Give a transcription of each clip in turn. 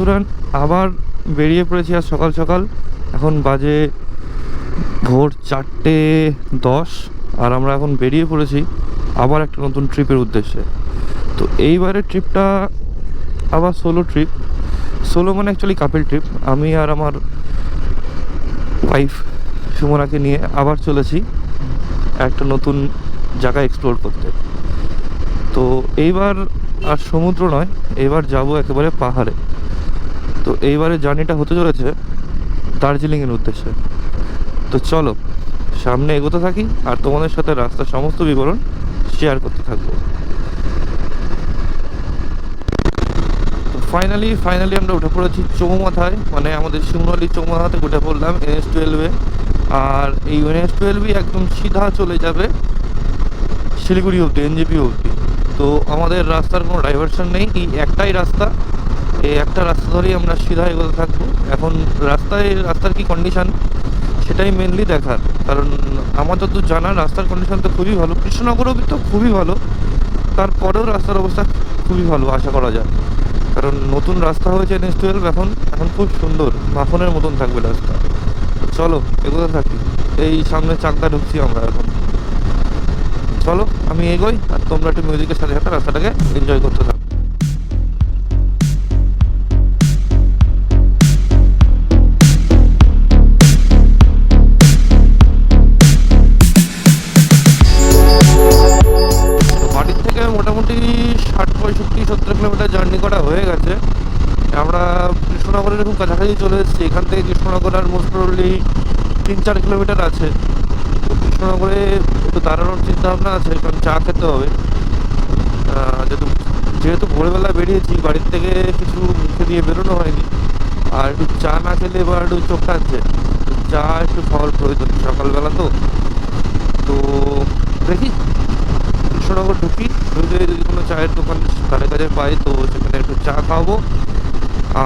বন্ধুরা, আবার বেরিয়ে পড়েছি আজ সকাল সকাল। এখন বাজে ভোর 4:10 আর আমরা এখন বেরিয়ে পড়েছি আবার একটা নতুন ট্রিপের উদ্দেশ্যে। তো এইবারের ট্রিপটা আবার সোলো ট্রিপ। সোলো মানে অ্যাকচুয়ালি কাপল ট্রিপ। আমি আর আমার ওয়াইফ সুমনাকে নিয়ে আবার চলেছি একটা নতুন জায়গা এক্সপ্লোর করতে। তো এইবার আর সমুদ্র নয়, এইবার যাব একেবারে পাহাড়ে। তো এইবারে জার্নিটা হতে চলেছে দার্জিলিংয়ের উদ্দেশ্যে। তো চলো সামনে এগোতে থাকি আর তোমাদের সাথে রাস্তার সমস্ত বিবরণ শেয়ার করতে থাকবো। ফাইনালি আমরা উঠে পড়েছি চৌমাথায়, মানে আমাদের শিমুরালি চৌমাথাতে উঠে পড়লাম NH12-এ। আর এই NH12 একদম সিধা চলে যাবে শিলিগুড়ি অবধি, NJP অবধি। তো আমাদের রাস্তার কোনো ডাইভারশন নেই, এই একটাই রাস্তা। এই একটা রাস্তা ধরেই আমরা সিধা এগোতে থাকবো। এখন রাস্তার কি কন্ডিশন সেটাই মেনলি দেখার, কারণ আমার যতদূর জানা রাস্তার কন্ডিশন তো খুবই ভালো। কৃষ্ণনগরও তো খুবই ভালো, তারপরেও রাস্তার অবস্থা খুবই ভালো আশা করা যায়, কারণ নতুন রাস্তা হয়েছে NH12। এখন খুব সুন্দর, মাখনের মতন থাকবে রাস্তা। চলো এগোতে থাকি। এই সামনে চাকদা ঢুকছি আমরা এখন। চলো আমি এগোই আর তোমরা একটু মিউজিকের সাথে সাথে রাস্তাটাকে এনজয় করতে থাকো। বাড়ির থেকে মোটামুটি 60-65-70 কিলোমিটার জার্নি করা হয়ে গেছে। আমরা কৃষ্ণনগরের খুব কাছাকাছি চলে এসেছি। এখান থেকে কৃষ্ণনগর আর মোস্ট প্রবাবলি 3-4 কিলোমিটার আছে। তো কৃষ্ণনগরে একটু দাঁড়ানোর চিন্তা ভাবনা আছে, কারণ চা খেতে হবে। যেহেতু ভোরবেলা বেরিয়েছি, বাড়ির থেকে কিছু মুখে দিয়ে বেরোনো হয়নি, আর একটু চা না খেলে এবার একটু চোখ টানছে। চা একটু খাওয়ার প্রয়োজন সকালবেলা। তো দেখি কৃষ্ণনগর ঢুকি, ঢুকে যদি কোনো চায়ের দোকান ধারে কাছে পাই তো সেখানে একটু চা খাওয়াবো,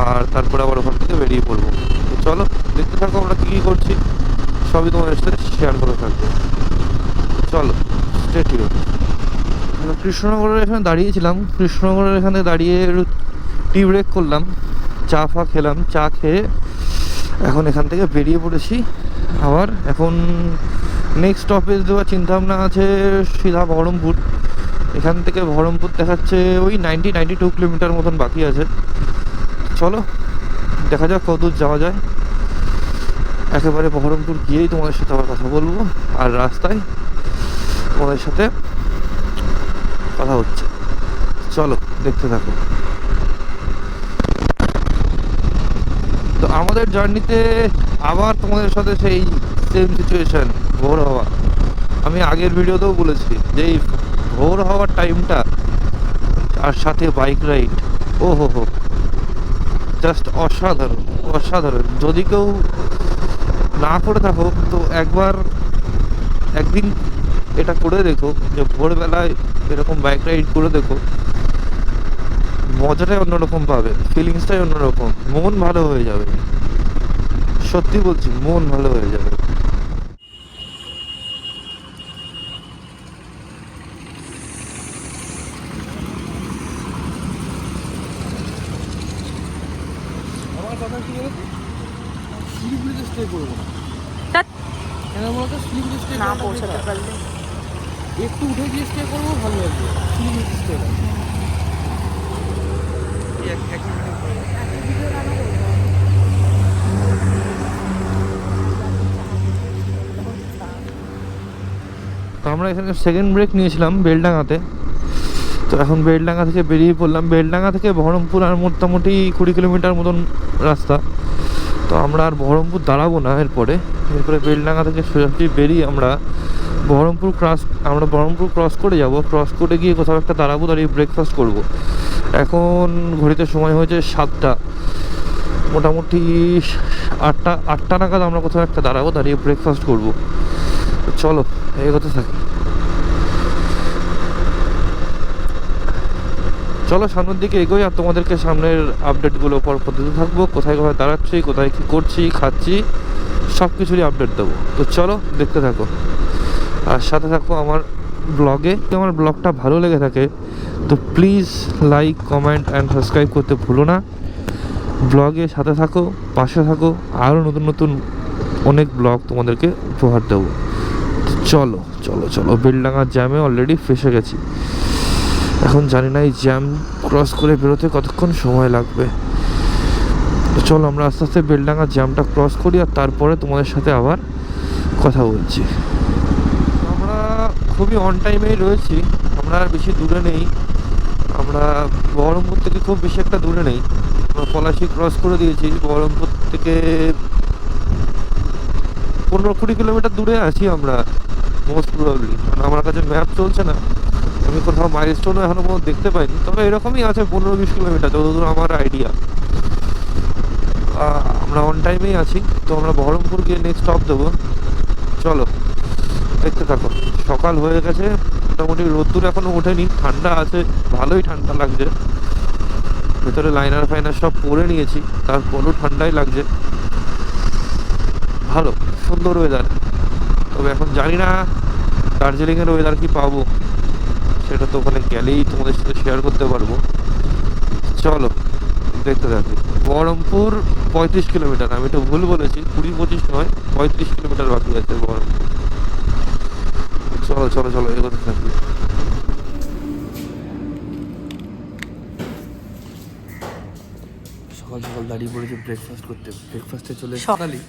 আর তারপরে আবার ওখান থেকে বেরিয়ে পড়বো। তো চলো দেখতে থাকো আমরা কী করছি, সবই তোমাদের সাথে শেয়ার করে থাকবো। চলো স্টে টিউনড। কৃষ্ণনগরের এখানে দাঁড়িয়েছিলাম, কৃষ্ণনগরের এখানে দাঁড়িয়ে টি ব্রেক করলাম, চা খেলাম। চা খেয়ে এখন এখান থেকে বেরিয়ে পড়েছি আবার। এখন নেক্সট স্টপেজ দেওয়ার চিন্তাভাবনা আছে সিধা বহরমপুর। এখান থেকে বহরমপুর দেখাচ্ছে ওই 92 কিলোমিটার মতন বাকি আছে। চলো দেখা যাক কতদূর যাওয়া যায়। একেবারে বহরমপুর গিয়েই তোমাদের সাথে আবার কথা বলবো, আর রাস্তায় তোমাদের সাথে কথা হচ্ছে। চলো দেখতে থাকো। তো আমাদের জার্নিতে আবার তোমাদের সাথে সেই সেম সিচুয়েশন, ভোর হওয়া। আমি আগের ভিডিওতেও বলেছি যে এই ভোর হওয়ার টাইমটা আর সাথে বাইক রাইড, ও হো জাস্ট অসাধারণ। যদি কেউ না করে থাকো তো একদিন এটা করে দেখো, যে ভোরবেলায় এরকম বাইক রাইড করে দেখো। মজাটাই অন্যরকম পাবে, ফিলিংসটাই অন্যরকম, মন ভালো হয়ে যাবে। সত্যি বলছি, মন ভালো হয়ে যাবে। আমার কথা কি বলতো, শিলিগুড়িতে স্টে করবো না। কেন বলতো, শিলিগুড়ি স্টে না পৌঁছাতে পারলে একটু উঠে গিয়ে স্টে করবো, ভালো লাগবে। শিলিগুড়িতে স্টে না। তো আমরা এখানে সেকেন্ড ব্রেক নিয়েছিলাম বেলডাঙাতে। তো এখন বেলডাঙা থেকে বেরিয়ে পড়লাম। বেলডাঙা থেকে বহরমপুর আর মোটামুটি 20 কিলোমিটার মতন রাস্তা। তো আমরা আর বহরমপুর দাঁড়াবো না, এরপরে বেলডাঙা থেকে সোজাসুজি বেরিয়ে আমরা বহরমপুর ক্রস করে যাব। ক্রস করে গিয়ে কোথাও একটা দাঁড়াবো, দাঁড়িয়ে ব্রেকফাস্ট করব। এখন ঘড়িতে সময় হয়েছে 7টা, মোটামুটি 8টা নাগাদ আমরা কোথাও একটা দাঁড়াবো, দাঁড়িয়ে ব্রেকফাস্ট করব। চলো এগোতে থাকি। চলো সামনের দিকে এগোই আর তোমাদেরকে সামনের আপডেটগুলো পরপর দিতে থাকবো। কোথায় দাঁড়াচ্ছি, কোথায় কী করছি, খাচ্ছি, সব কিছুরই আপডেট দেবো। তো চলো দেখতে থাকো আর সাথে থাকো আমার ব্লগে। যদি আমার ব্লগটা ভালো লেগে থাকে তো please like, comment and subscribe করতে ভুলো না। ব্লগে সাথে থাকো, পাশে থাকো, আরও নতুন নতুন অনেক ব্লগ তোমাদেরকে উপহার দেবো। চলো চলো চলো, বেলডাঙার জ্যামে অলরেডি ফেসে গেছি। এখন জানি না এই জ্যাম ক্রস করে বেরোতে কতক্ষণ সময় লাগবে। তো চলো আমরা আস্তে আস্তে বেলডাঙার জ্যামটা ক্রস করি, আর তারপরে তোমাদের সাথে আবার কথা বলছি। আমরা খুবই অন টাইমেই রয়েছি, আমরা আর বেশি দূরে নেই। আমরা বহরমপুর থেকে খুব বেশি একটা দূরে নেই, আমরা পলাশি ক্রস করে দিয়েছি। বহরমপুর থেকে 15-20 কিলোমিটার দূরে আছি আমরা মোস্ট প্রবাবলি, কারণ আমার কাছে ম্যাপ চলছে না। আমি কোথাও মাইলস্টোনও এখনো পর্যন্ত দেখতে পাইনি, তবে এরকমই আছে 15-20 কিলোমিটার যতদূর আমার আইডিয়া। আমরা অন টাইমেই আছি। তো আমরা বহরমপুর গিয়ে নেক্সট স্টপ দেবো। চলো দেখতে থাকো। সকাল হয়ে গেছে, মোটামুটি রোদ্দুর এখনো ওঠেনি, ঠান্ডা আছে, ভালোই ঠান্ডা লাগছে। ভেতরে লাইনার ফাইনার সব পরে নিয়েছি, তারপরেও ঠান্ডাই লাগছে। ভালো সুন্দর ওয়েদার। তবে এখন জানি না দার্জিলিংয়ের ওয়েদার কি পাবো, সেটা তো ওখানে গেলেই তোমাদের সাথে শেয়ার করতে পারবো। চলো দেখতে থাকি। বহরমপুর 35 কিলোমিটার, আমি একটু ভুল বলেছি, 20-25 নয়, 35 কিলোমিটার বাকি আছে বহরমপুর। চলো চলো চলো এগোতে থাকি। সকাল সকাল দাঁড়িয়ে পড়েছি ব্রেকফাস্ট করতে, ব্রেকফাস্টে চলে সকালই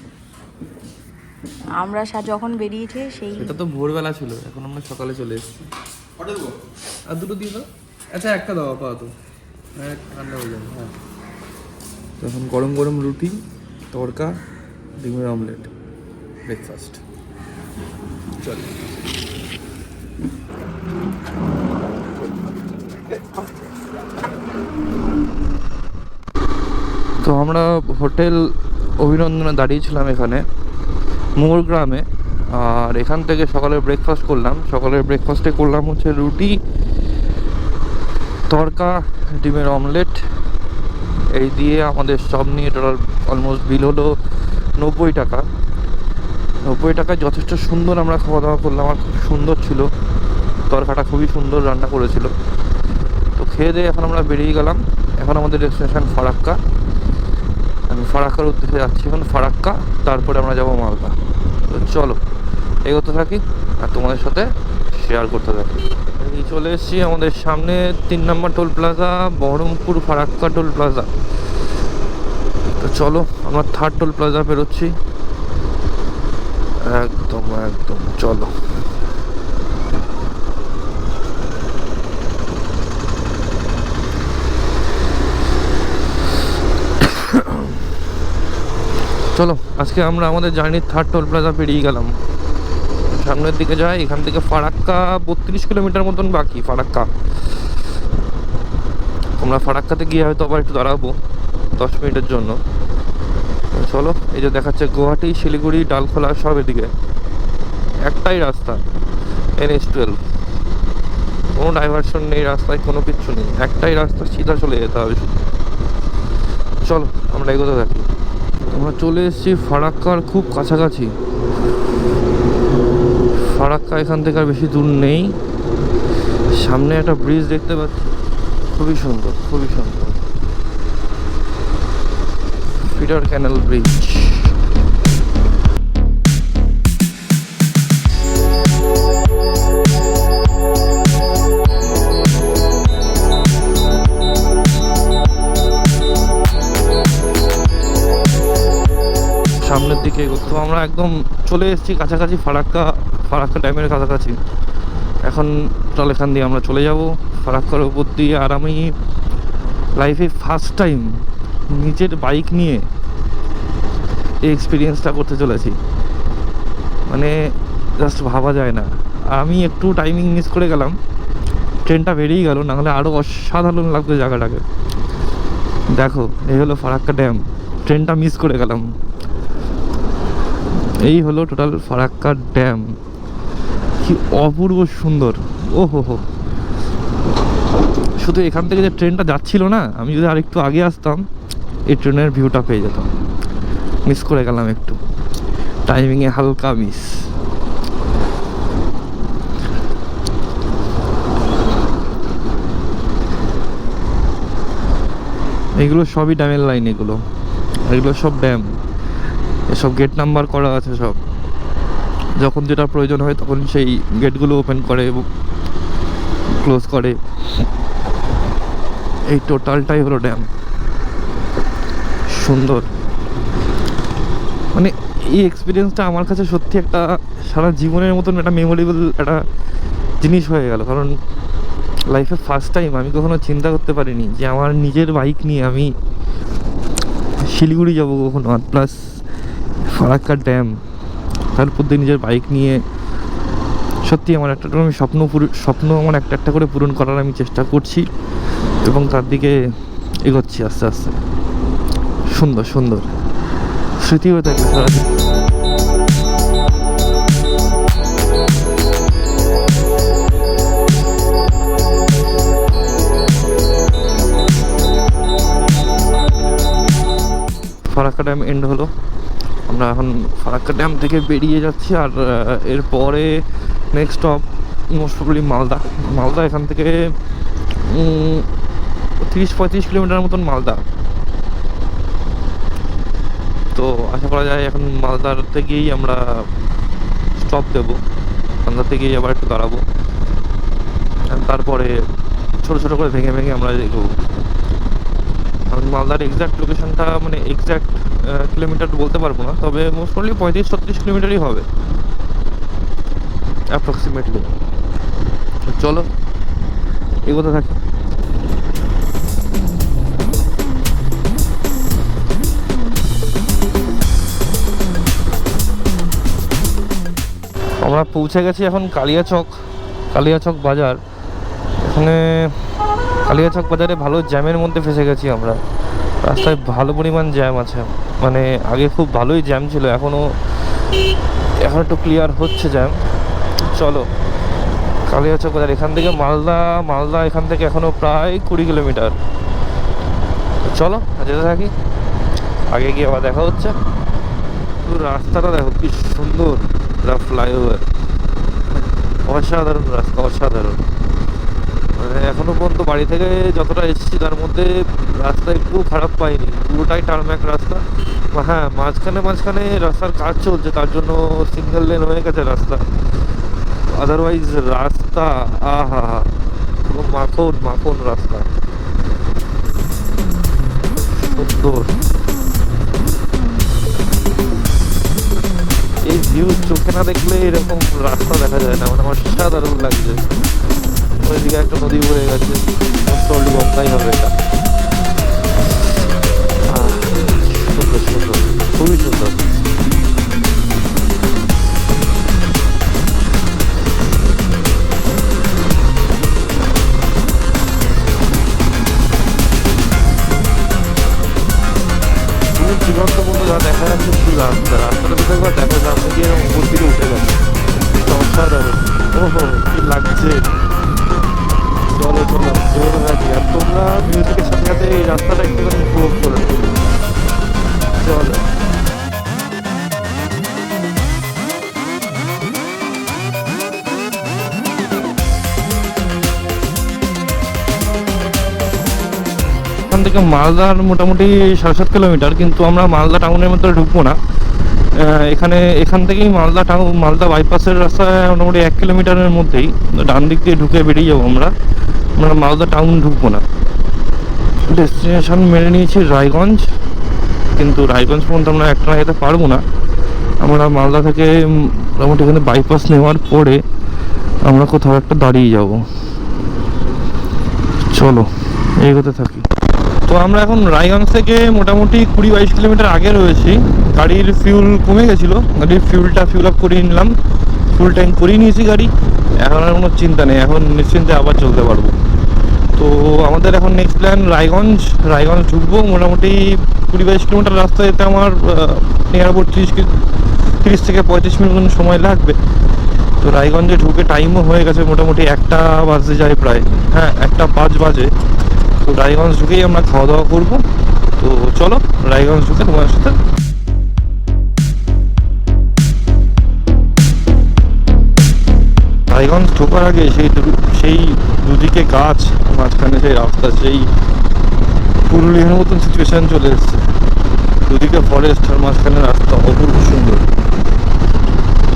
আমরা যখন বেরিয়েছি সেই এটা তো ভোরবেলা ছিল, এখন আমরা সকালে চলে এসেছি। আর দুটো দিয়ে দাও, আচ্ছা একটা দাও আপাতত, হ্যাঁ ঠান্ডা হয়ে যাবে। হ্যাঁ তখন গরম গরম রুটি, তড়কা, ডিমের অমলেট, ব্রেকফাস্ট। চল তো আমরা হোটেল অভিনন্দনে দাঁড়িয়েছিলাম এখানে মোরগ্রামে। আর এখান থেকে সকালের ব্রেকফাস্ট করলাম। সকালের ব্রেকফাস্টে করলাম হচ্ছে রুটি, তড়কা, ডিমের অমলেট। এই দিয়ে আমাদের সব নিয়ে টোটাল অলমোস্ট বিল হলো 90 টাকা। 90 টাকায় যথেষ্ট সুন্দর আমরা খাওয়া দাওয়া করলাম, আর খুব সুন্দর ছিল। তরকাটা খুবই সুন্দর রান্না করেছিল। তো খেয়ে দিয়ে এখন আমরা বেরিয়ে গেলাম। এখন আমাদের ডেস্টিনেশন ফারাক্কা। আমি ফারাক্কার উদ্দেশ্যে যাচ্ছি এখন, ফারাক্কা, তারপরে আমরা যাবো মালদা। তো চলো এগোতে থাকি আর তোমাদের সাথে শেয়ার করতে থাকি। এই চলে এসেছি আমাদের সামনে 3 নম্বর toll plaza, Baharampur Farakka toll plaza. তো চলো আমরা 3rd টোল প্লাজা বেরোচ্ছি। একদম একদম চলো। চলো আজকে আমরা আমাদের জার্নির 3rd টোল প্লাজা পেরিয়ে গেলাম। সামনের দিকে যাই, এখান থেকে ফারাক্কা 32 কিলোমিটার মতন বাকি। ফারাক্কা আমরা ফারাক্কাতে গিয়ে হয়তো আবার একটু দাঁড়াবো 10 মিনিটের জন্য। চলো এই যে দেখাচ্ছে গুয়াহাটি, শিলিগুড়ি, ডালখোলা সব এদিকে একটাই রাস্তা, NH12। কোনো ডাইভারশন নেই রাস্তায়, কোনো কিচ্ছু নেই, একটাই রাস্তা, সিধা চলে যেতে হবে শুধু। চলো আমরা এগোতে থাকি। আমরা চলে এসেছি ফারাক্কার খুব কাছাকাছি। ফারাক্কা এখান থেকে আর বেশি দূর নেই। সামনে একটা ব্রিজ দেখতে পাচ্ছি, খুবই সুন্দর, খুবই সুন্দর, ফিডার ক্যানেল ব্রিজ। সামনের দিকে তো আমরা একদম চলে এসেছি কাছাকাছি, ফারাক্কা ড্যামের কাছাকাছি। এখন চল এখান দিয়ে আমরা চলে যাব ফারাক্কার উপর দিয়ে। আর আমি লাইফে ফার্স্ট টাইম নিজের বাইক নিয়ে এই এক্সপিরিয়েন্সটা করতে চলেছি, মানে জাস্ট ভাবা যায় না। আমি একটু টাইমিং মিস করে গেলাম, ট্রেনটা বেরিয়ে গেল, নাহলে আরও অসাধারণ লাগতো জায়গাটাকে। দেখো এই হলো ফারাক্কা ড্যাম, ট্রেনটা মিস করে গেলাম। এই হলো টোটাল ফারাক্কা ড্যাম, কি অপূর্ব সুন্দর। ও হো, শুধু এখান থেকে যে ট্রেনটা যাচ্ছিল না, আমি যদি আরেকটু আগে আসতাম এই ট্রেনের ভিউটা পেয়ে যেতাম। মিস করে গেলাম একটু, টাইমিংয়ে হালকা মিস। এগুলো সবই ড্যামের লাইন, এগুলো এগুলো সব ড্যাম, এসব গেট নাম্বার করা আছে সব। যখন যেটা প্রয়োজন হয় তখন সেই গেটগুলো ওপেন করে এবং ক্লোজ করে। এই টোটালটাই হলো ড্যাম। সুন্দর, মানে এই এক্সপিরিয়েন্সটা আমার কাছে সত্যি একটা সারা জীবনের মতন একটা মেমোরেবল একটা জিনিস হয়ে গেল। কারণ লাইফে ফার্স্ট টাইম আমি কখনো চিন্তা করতে পারিনি যে আমার নিজের বাইক নিয়ে আমি শিলিগুড়ি যাবো কখনো, আর প্লাস ফারাক্কা ড্যাম, তারপর দিয়ে নিজের বাইক নিয়ে। সত্যি আমার একটা আমি স্বপ্ন আমার একটা একটা করে পূরণ করার আমি চেষ্টা করছি এবং তার দিকে এগোচ্ছি আস্তে আস্তে। সুন্দর সুন্দর স্মৃতি হয়ে থাকবে সারাদিন। ফারাক্কা ড্যাম এন্ড হলো, আমরা এখন ফারাক্কা ড্যাম থেকে বেরিয়ে যাচ্ছি। আর এরপরে next stop most probably Malda. Malda এখান থেকে 30-35 কিলোমিটার মতন মালদা। তো আশা করা যায় এখন মালদার থেকেই আমরা স্টপ দেবো, মালদা থেকেই আবার একটু দাঁড়াবো, তারপরে ছোটো ছোটো করে ভেঙে ভেঙে আমরা এগোবো। কারণ মালদার এক্স্যাক্ট লোকেশনটা মানে এক্স্যাক্ট কিলোমিটার বলতে পারবো না, তবে মোস্ট প্রবলি 35-36 কিলোমিটারই হবে অ্যাপ্রক্সিমেটলি। চলো এগোতে থাকি। আমরা পৌঁছে গেছি এখন কালিয়াচক বাজার। এখানে কালিয়াচক বাজারে ভালো জ্যামের মধ্যে ফেসে গেছি আমরা। রাস্তায় ভালো পরিমাণ জ্যাম আছে, মানে আগে খুব ভালোই জ্যাম ছিল, এখন একটু ক্লিয়ার হচ্ছে জ্যাম। চলো কালিয়াচক বাজার, এখান থেকে মালদা এখান থেকে এখনও প্রায় 20 কিলোমিটার। চলো যেতে থাকি, আগে গিয়ে আবার দেখা হচ্ছে। রাস্তাটা দেখো কি সুন্দর, ফ্লাইওভার, অসাধারণ রাস্তা, অসাধারণ। মানে এখনো পর্যন্ত বাড়ি থেকে যতটা এসেছি তার মধ্যে রাস্তা একটু খারাপ পাইনি, পুরোটাই টার্ম্যাক রাস্তা। হ্যাঁ, মাঝখানে রাস্তার কাজ চলছে, তার জন্য সিঙ্গেল লেন হয়ে গেছে রাস্তা। আদারওয়াইজ রাস্তা আহা পুরো মাখন রাস্তা, সুন্দর। এই ভিউ চোখে না দেখলে এরকম রাস্তা দেখা যায় না, মানে আমার সাধারণ লাগছে। ওইদিকে একটা নদী বয়ে গেছে, গঙ্গাই হবে এটা। সুন্দর সুন্দর, খুবই সুন্দর। জীবন্ত বন্ধু যা দেখা যাচ্ছে শুধু রাস্তাটা তো একবার দেখা যাচ্ছে গিয়ে উপর দিকে উঠে গেছে, অসাধারণ। ওহো কি লাগছে। চলো জোর রাখি, আর তোমরা মিউজিকের সাথে সাথে এই রাস্তাটা একটুখানি উপভোগ করে চলো। এখান থেকে মালদার মোটামুটি 7.5 কিলোমিটার, কিন্তু আমরা মালদা টাউনের মধ্যে ঢুকবো না। এখান থেকেই মালদা বাইপাসের রাস্তায় মোটামুটি 1 কিলোমিটারের মধ্যেই ডান দিক দিয়ে ঢুকে বেরিয়ে যাবো আমরা মালদা টাউন ঢুকবো না। ডেস্টিনেশন মেনে নিয়েছি রায়গঞ্জ, কিন্তু রায়গঞ্জ পর্যন্ত আমরা একটা যেতে পারবো না। আমরা মালদা থেকে মোটামুটি এখানে বাইপাস নেওয়ার পরে আমরা কোথাও একটা দাঁড়িয়ে যাব। চলো এগোতে থাকি। তো আমরা এখন রায়গঞ্জ থেকে মোটামুটি 20-22 কিলোমিটার আগে রয়েছি। গাড়ির ফিউল কমে গেছিলো, গাড়ির ফিউল আপ করিয়ে নিলাম, ফুল ট্যাঙ্ক করিয়ে নিয়েছি গাড়ি। এখন আর কোনো চিন্তা নেই, এখন নিশ্চিন্তে আবার চলতে পারবো। তো আমাদের এখন নেক্সট প্ল্যান রায়গঞ্জ ঢুকবো। মোটামুটি 20-22 কিলোমিটার রাস্তা যেতে আমার নিয়ার অ্যাবাউট 30 থেকে 35 মিনিট সময় লাগবে। তো রায়গঞ্জে ঢুকে টাইমও হয়ে গেছে, মোটামুটি 1টা বাজতে যায় প্রায়, হ্যাঁ 1টা 5 বাজে। তো রায়গঞ্জ ঢুকেই আমরা খাওয়া দাওয়া করবো। তো চলো রায়গঞ্জ ঢুকে তোমার সাথে রায়গঞ্জ ঢোকার আগে সেই দুদিকে গাছ, মাঝখানে সেই রাস্তা, সেই পুরুলিয়ার মতন সিচুয়েশন চলে এসছে, দুদিকে ফরেস্ট আর মাঝখানে রাস্তা, অপূর্ব সুন্দর।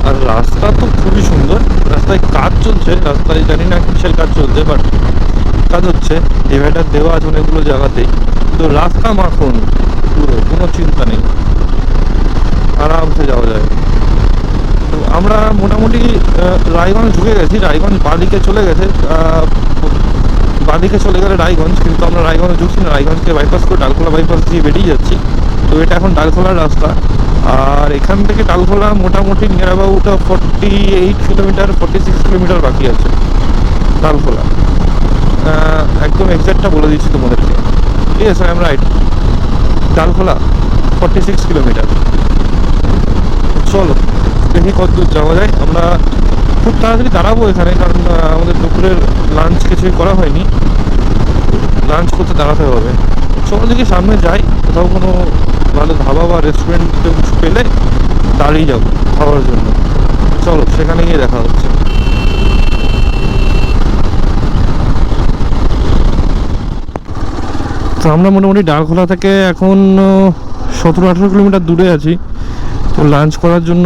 আর রাস্তা তো খুবই সুন্দর, রাস্তায় কাজ চলছে, রাস্তায় জানি না কিসের কাজ চলছে, বাট কাজ হচ্ছে, ডিভাইডার দেওয়া আছে অনেকগুলো জায়গাতেই। তো রাস্তা মাখন পুরো, কোনো চিন্তা নেই, আরামসে যাওয়া যায়। তো আমরা মোটামুটি রায়গঞ্জ ঢুকে গেছি, রায়গঞ্জ বাঁদিকে চলে গেছে, বাঁদিকে চলে গেলে রায়গঞ্জ, কিন্তু আমরা রায়গঞ্জ ঢুকছি না, রায়গঞ্জকে বাইপাস করে ডালখোলা বাইপাস দিয়ে বেরিয়ে যাচ্ছি। তো এটা এখন ডালখোলার রাস্তা, আর এখান থেকে ডালখোলা মোটামুটি নিয়ার অ্যাবাউট 48 কিলোমিটার, 46 কিলোমিটার বাকি আছে ডালখোলা। একদম এক্সাক্টটা বলে দিচ্ছি তোমাদেরকে, yes I am right, Dalkhola 46 kilometre. চলো দেখি কত দূর যাওয়া যায়। আমরা খুব তাড়াতাড়ি দাঁড়াবো এখানে, কারণ আমাদের দুপুরের লাঞ্চ কিছুই করা হয়নি, লাঞ্চ করতে দাঁড়াতে হবে। চলো দেখি সামনে যাই, কোথাও কোনো ভালো ধাবা বা রেস্টুরেন্ট পেলে দাঁড়িয়ে যাবো খাওয়ার জন্য। চলো সেখানে গিয়ে দেখা হচ্ছে। তো আমরা মোটামুটি ডালখোলা থেকে এখন 17-18 কিলোমিটার দূরে আছি। তো লাঞ্চ করার জন্য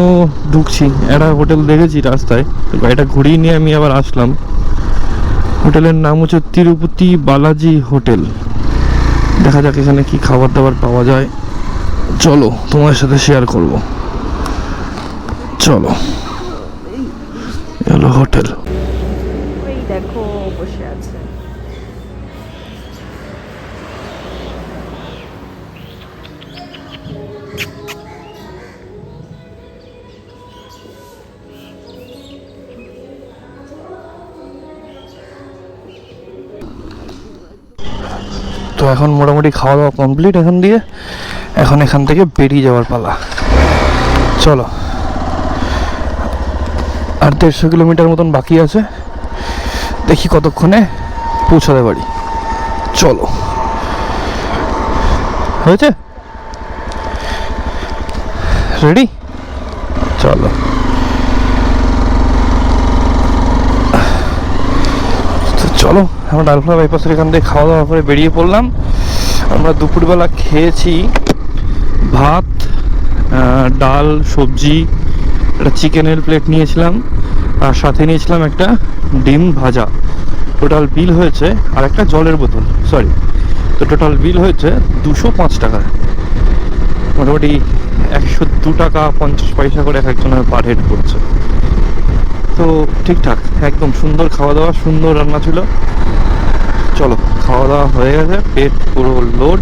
ঢুকছি, একটা হোটেল দেখেছি রাস্তায়, তো গাড়িটা ঘুরিয়ে নিয়ে আমি আবার আসলাম। হোটেলের নাম হচ্ছে তিরুপতি বালাজি হোটেল। দেখা যাক এখানে কি খাবার দাবার পাওয়া যায়, চলো তোমার সাথে শেয়ার করব। চলো, হলো হোটেল। ওই দেখো বসে আছে। তো এখন মোটামুটি খাওয়া দাওয়া কমপ্লিট এখান দিয়ে, এখন এখান থেকে বেরিয়ে যাওয়ার পালা। চলো, আর 150 কিলোমিটার মতন বাকি আছে, দেখি কতক্ষণে পৌঁছাতে পারি। চলো, হয়েছে, রেডি, চলো। তো চলো, আমরা ডালখোলা বাইপাসের এখান থেকে খাওয়া দাওয়া করে বেরিয়ে পড়লাম। আমরা দুপুরবেলা খেয়েছি ভাত, ডাল, সবজি, একটা চিকেনের প্লেট নিয়েছিলাম, আর সাথে নিয়েছিলাম একটা ডিম ভাজা। টোটাল বিল হয়েছে, আর একটা জলের বোতল, সরি। তো টোটাল বিল হয়েছে 205 টাকা, মোটামুটি 102 টাকা 50 পয়সা করে এক একজনের পার হেড পড়ছে। তো ঠিকঠাক, একদম সুন্দর খাওয়া দাওয়া, সুন্দর রান্না ছিল। চলো, খাওয়া দাওয়া হয়ে গেছে, পেট পুরো লোড।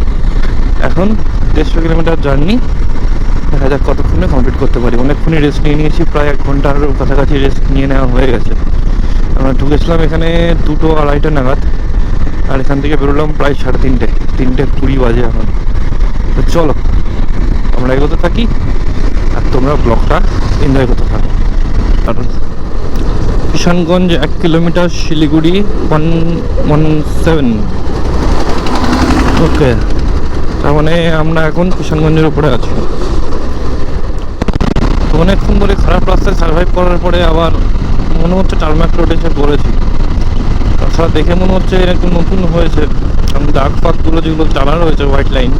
এখন 150 কিলোমিটার জার্নি, দেখা যাক কতক্ষণে কমপ্লিট করতে পারি। অনেকক্ষণই রেস্ট নিয়ে নিয়েছি, প্রায় 1 ঘন্টার কাছাকাছি রেস্ট নিয়ে নেওয়া হয়ে গেছে। আমরা ঢুকেছিলাম এখানে 2-2:30 নাগাদ, আর এখান থেকে বেরোলাম প্রায় 3:30, 3:20 বাজে এখন। তো চলো আমরা এগোতে থাকি, আর তোমরা ব্লগটা এনজয় করতে থাকো। আর কিষানগঞ্জ 1 কিলোমিটার, শিলিগুড়ি 117। ওকে, তার মানে আমরা এখন কিষানগঞ্জের উপরে আছি। তো অনেকক্ষণ ধরে খারাপ রাস্তায় সার্ভাইভ করার পরে আবার মনে হচ্ছে টারম্যাক রোডে এসে পড়েছি। তাছাড়া দেখে মনে হচ্ছে একটু নতুন হয়েছে, কারণ দাগ ফাগগুলো যেগুলো চালা রয়েছে, হোয়াইট লাইন,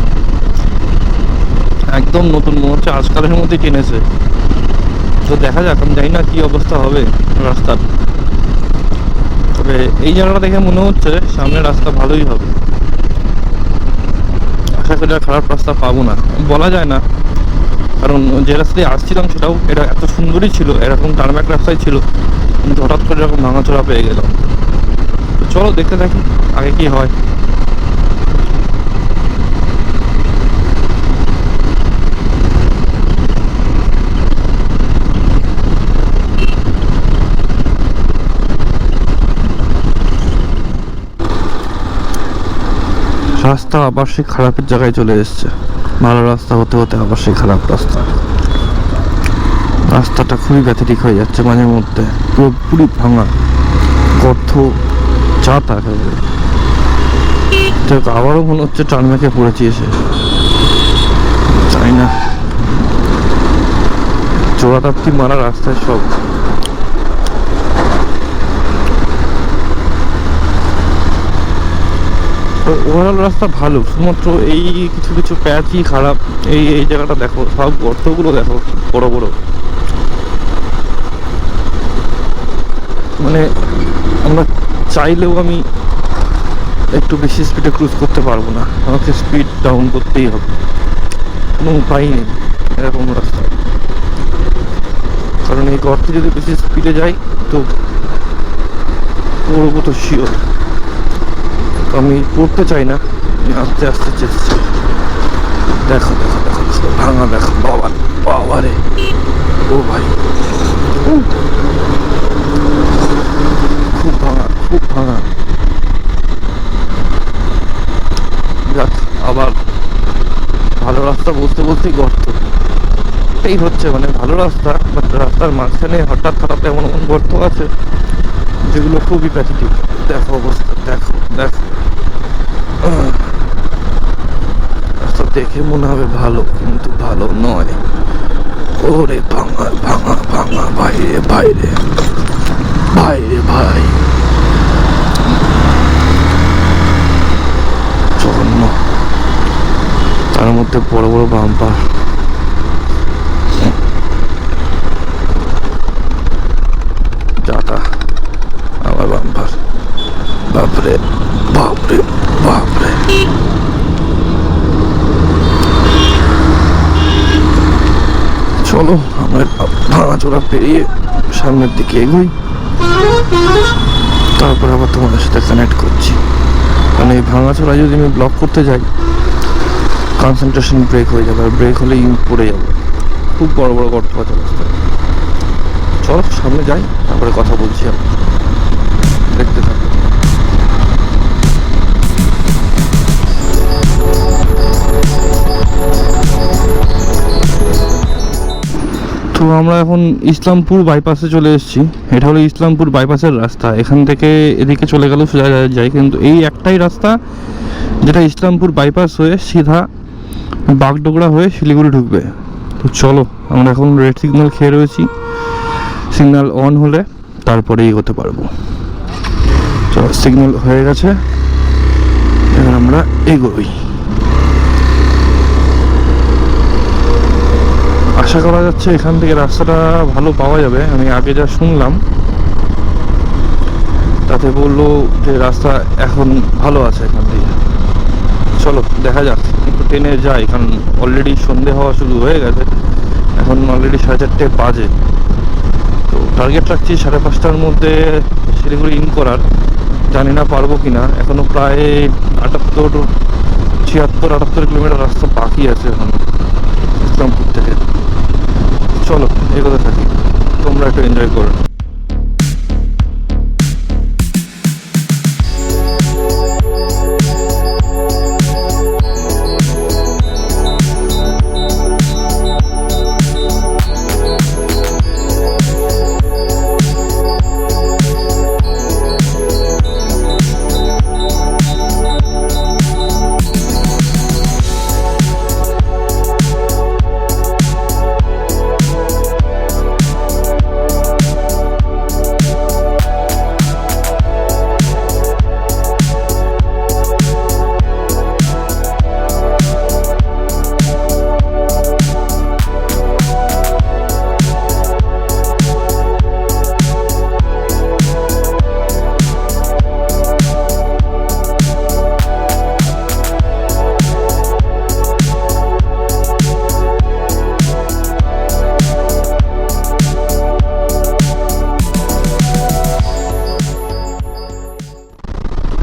একদম নতুন, মনে হচ্ছে আজকালের মধ্যে কিনেছে। তো দেখা যাক, আমি জানি না কি অবস্থা হবে রাস্তার, তবে এই জায়গাটা দেখে মনে হচ্ছে সামনে রাস্তা ভালোই হবে। আশা করি আর খারাপ রাস্তা পাবো না, বলা যায় না, কারণ যে রাস্তায় আসছিলাম সেটাও এটা এত সুন্দরই ছিল, এরকম টারম্যাক রাস্তায় ছিল, কিন্তু হঠাৎ করে এরকম ভাঙাচোরা পেয়ে গেলাম। তো চলো দেখতে থাকি আগে কি হয়। রাস্তা আবার সেই খারাপের জায়গায় চলে এসছে, ভালো রাস্তা হতে হতে আবার সেই খারাপ রাস্তা। রাস্তাটা খুবই ব্যতিরিক হয়ে যাচ্ছে মাঝে মধ্যে, পুরোপুরি ভাঙা, গর্ত, চাতা একেবারে। আবারও মনে হচ্ছে টার্মেকে পড়েছি এসে, তাই না, চোরাটাপ্তি মারা রাস্তায় সব। ওভারঅল রাস্তা ভালো, শুধুমাত্র এই কিছু কিছু প্যাচই খারাপ। এই এই জায়গাটা দেখো, সব গর্তগুলো দেখো বড় বড়, মানে আমরা চাইলেও আমি একটু বেশি স্পিডে ক্রুজ করতে পারবো না, আমাকে স্পিড ডাউন করতেই হবে, কোনো উপায় নেই এরকম রাস্তা। কারণ এই গর্তে যদি বেশি স্পিডে যাই তো পড়বো তো শিওর, আমি পড়তে চাই না, আমি আস্তে আস্তে চেষ্টা। দেখো দেখো দেখো ভাঙা, দেখো বাবা, বাবা রে, ও ভাই খুব ভাঙা, খুব ভাঙা। যাক, আবার ভালো রাস্তা বলতে বলতেই গর্ত, এই হচ্ছে মানে ভালো রাস্তা, বাট রাস্তার মাঝখানে হঠাৎ হঠাৎ এমন এমন গর্ত আছে যেগুলো খুবই প্যাথেটিক। দেখো অবস্থা, দেখো দেখো, রাস্তা দেখে মনে হবে ভালো, কিন্তু ভালো নয়। ওরে ভাঙা ভাঙা ভাঙা, বাইরে বাইরে বাইরে ভাই, জঘন্য, তার মধ্যে বড় বড় বাম্পার। টাটা, আবার বাম্পার, বাপরে বাপরে বাপরে। চলো আমরা ভাঙাচোরা পেরিয়ে সামনের দিকে এগোই, তারপর আবার তোমাদের সাথে কানেক্ট করছি। কারণ এই ভাঙাচোরা যদি আমি ব্লক করতে যাই, কনসেন্ট্রেশন ব্রেক হয়ে যাবে, আর ব্রেক হলেই পড়ে যাবে। খুব বড় বড় গর্ত আছে রাস্তায়। চলো সামনে যাই, তারপরে কথা বলছি, আমি দেখতে থাকো। তো আমরা এখন ইসলামপুর বাইপাসে চলে এসেছি। এটা হলো ইসলামপুর বাইপাসের রাস্তা, এখান থেকে এদিকে চলে গেলেও সোজা যায়, কিন্তু এই একটাই রাস্তা যেটা ইসলামপুর বাইপাস হয়ে সিধা বাগডোগরা হয়ে শিলিগুড়ি ঢুকবে। তো চলো, আমরা এখন রেড সিগন্যাল খেয়ে রয়েছি, সিগন্যাল অন হলে তারপরে এগোতে পারবো। চলো, সিগন্যাল হয়ে গেছে, এবার আমরা এগোই। আশা করা যাচ্ছে এখান থেকে রাস্তাটা ভালো পাওয়া যাবে। আমি আগে যা শুনলাম তাতে বললো যে রাস্তা এখন ভালো আছে এখান থেকে। চলো দেখা যাক, একটু ট্রেনে যাই, কারণ অলরেডি সন্ধে হওয়া শুরু হয়ে গেছে, এখন অলরেডি 4:30 বাজে। তো টার্গেট রাখছি 5:30টার মধ্যে শিলিগুড়ি ইন করার। জানি না পারবো কিনা, এখনো প্রায় 76 কিলোমিটার রাস্তা বাকি আছে এখন ইসলামপুর থেকে। চলো এগোতে থাকি, তোমরা একটু এনজয় করো।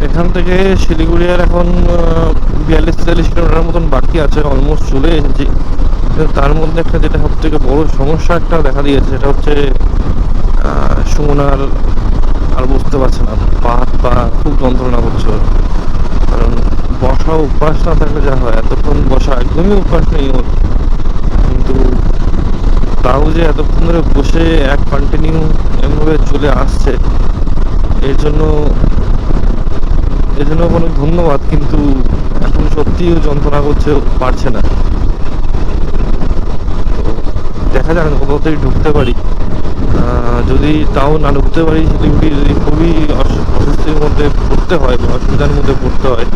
এখান থেকে শিলিগুড়ি আর এখন 42-43 কিলোমিটার মতন বাকি আছে, অলমোস্ট চলে এসেছি। তার মধ্যে একটা যেটা সব থেকে বড় সমস্যা একটা দেখা দিয়েছে, সেটা হচ্ছে সুমনার আর বুঝতে পারছে না, পা হাত পা খুব যন্ত্রণা করছে ওর। কারণ বসা অভ্যাস না থাকলে যা হয়, এতক্ষণ বসা একদমই অভ্যাস নেই ওর, কিন্তু তাও যে এতক্ষণ ধরে বসে এক কন্টিনিউ এমভাবে চলে আসছে, এর জন্য অনেক ধন্যবাদ। কিন্তু এখন সত্যিই যন্ত্রণা করছে, পারছে না। তো দেখা যাক কোথাও ঢুকতে পারি, যদি তাও না ঢুকতে পারি, শিলিগুড়ি যদি খুবই অস্বস্তির মধ্যে পড়তে হয় বা অসুবিধার মধ্যে পড়তে হয়,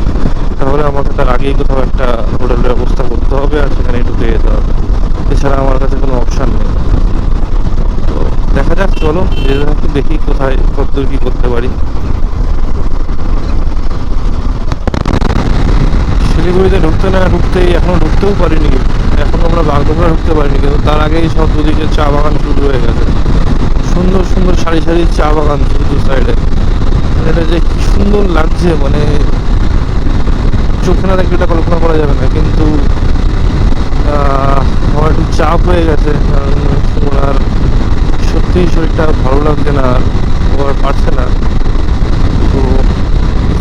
তাহলে আমাকে তার আগেই কোথাও একটা হোটেলের ব্যবস্থা করতে হবে আর সেখানে ঢুকে যেতে হবে। এছাড়া আমার কাছে কোনো অপশান নেই। তো দেখা যাক, চলো যেতে থাকি, দেখি কোথায় কতদূর কী করতে পারি। শিলিগুড়িতে ঢুকতে না ঢুকতেই এখনো ঢুকতেও পারিনি, এখন আমরা বাগডোগরা ঢুকতে পারিনি, কিন্তু তার আগেই সব দুদিকে চা বাগান শুরু হয়ে গেছে। সুন্দর সুন্দর সারি সারি চা বাগান দু সাইডে, এটা যে কি সুন্দর লাগছে, মানে চোখে না দেখলে এটা কল্পনা করা যাবে না। কিন্তু আমার একটু চাপ হয়ে গেছে, কারণ ওনার সত্যিই শরীরটা ভালো লাগছে না, আর ও আর পারছে না। তো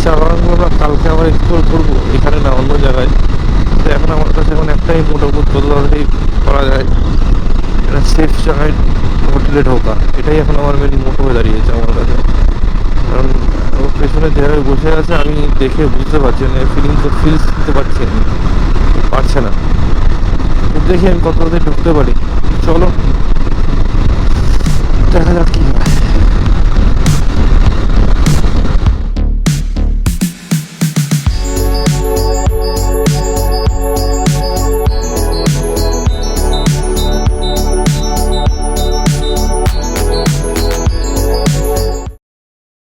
চা বাগানগুলো আমরা কালকে আবার এক্সপ্লোর করবো, এখানে না অন্য জায়গায়। তো এখন আমার কাছে এখন একটাই মোটামুটি যতটাই করা যায়, এটা সেফ জায়গায় হোটেলে ঢোকা, এটাই এখন আমার মেন মোটো হয়ে দাঁড়িয়েছে আমার কাছে। কারণ ও পেছনে যেভাবে বসে আছে আমি দেখে বুঝতে পারছি, মানে ফিলস নিতে পারছি আমি, পারছে না। তো দেখি আমি কত ঢুকতে পারি, চলো।